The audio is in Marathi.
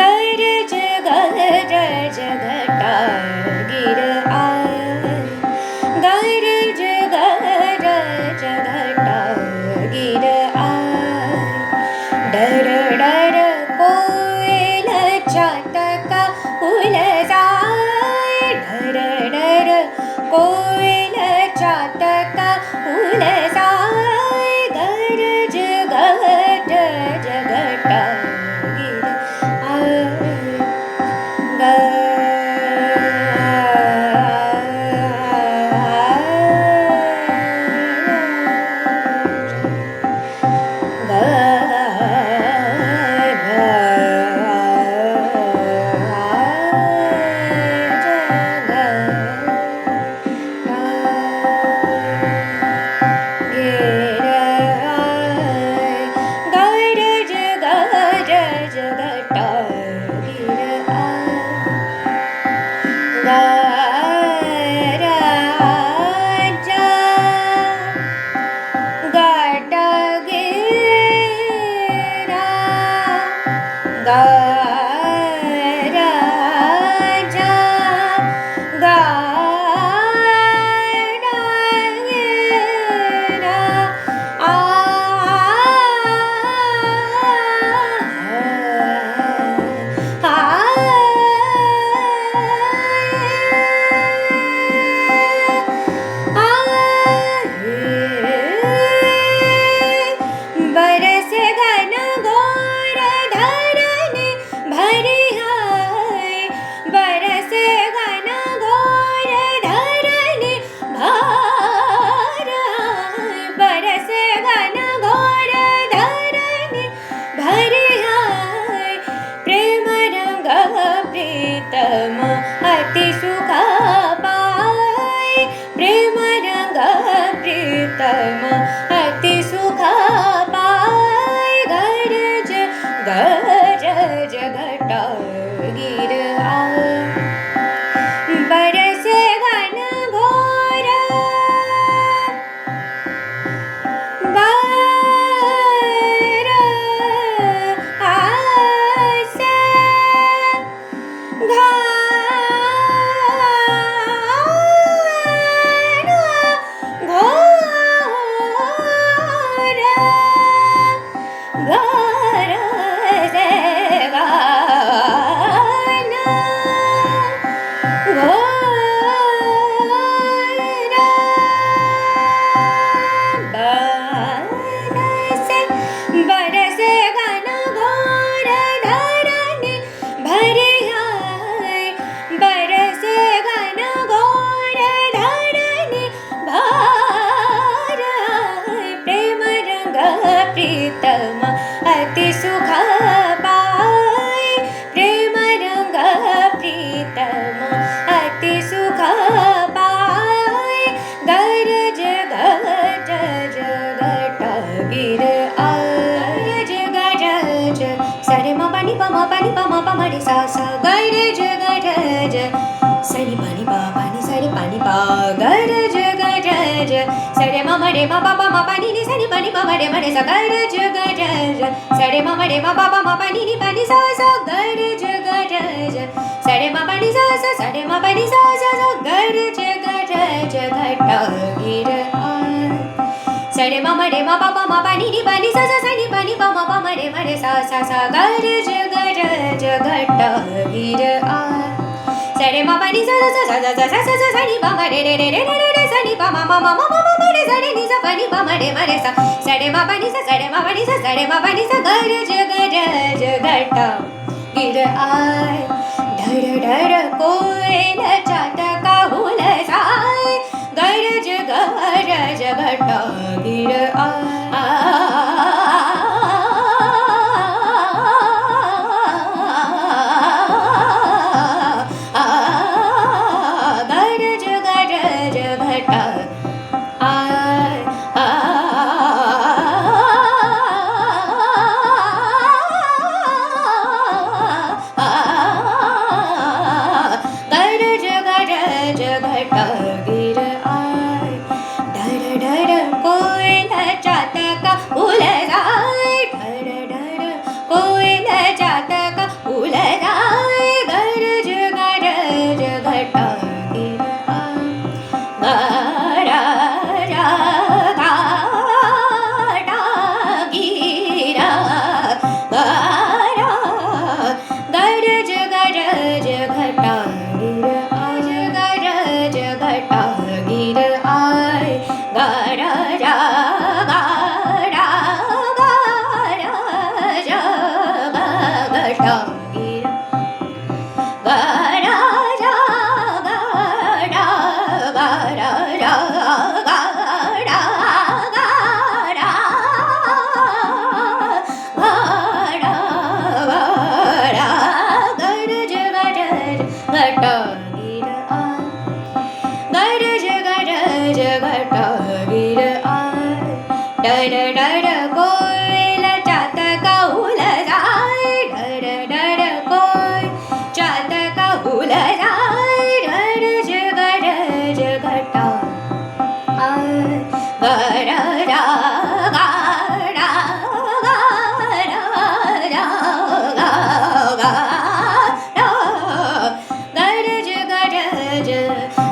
गरज गरज घटा गिर आए, गरज गरज घटा गिर आए, डर डर कोयल चातका फूल जाए, डर डर कोयल चातका फूल जाए, गरज गरज घटा गिर अति सुख पाए, प्रेम रंग प्रीतम अति सुख पाए, गरज गरज घटा गिर आए, बरसे घन घोर प्रीतम अति सुख पाए, प्रेम रंग प्रीतम अति सुख पाए, गरज गरज घटा गिर आए, गरज सरे म पानी प म रे सा सा, गरज गरज सरे पानी सरे पानी पा, गरज गरज सरे म रे म पानी नि सरे पानी प म रे सा, गरज गरज सरे म रे म पानी नि पानी सा सा, गरज गरज सरे म पानी सा सा सरे म पानी सा सा सा, गरज गरज घटा गिर आए, सरे म रे म पानी नि पानी सा सा सरे पानी प म रे सा सा सा, गरज गरज घटा गिर आए, सरे मा पा नि सा सा सा सा सा सा सा सा नि पा मा रे रे रे रे रे रे रे सा नि पा मा मा मा मा मा मा मा रे सा रे नि सा पा नि पा मा रे सा सरे मा पा नि सा सरे मा पा नि सा सरे मा पा नि सा गरज गरज घटा गिर आय ढर ढर कोयल चातका हुल साय गरज गरज घटा गिर गरज गरज घटा गरज गरज घटा गिर आय ढर ढर कोयल चातका उल जाय ढर ढर कोयल चातका उल जाय गरज गरज घटा गिर आय गरज गरज घटा गिर आज गरज घटा गिर आय गरज घटा गिर घटा गिर गरज गरज घटा गिर आय डर डर कोयल चातका हुल जाय डर डर कोय चातका हुल जाय गरज गरज घटा आय गरज गरज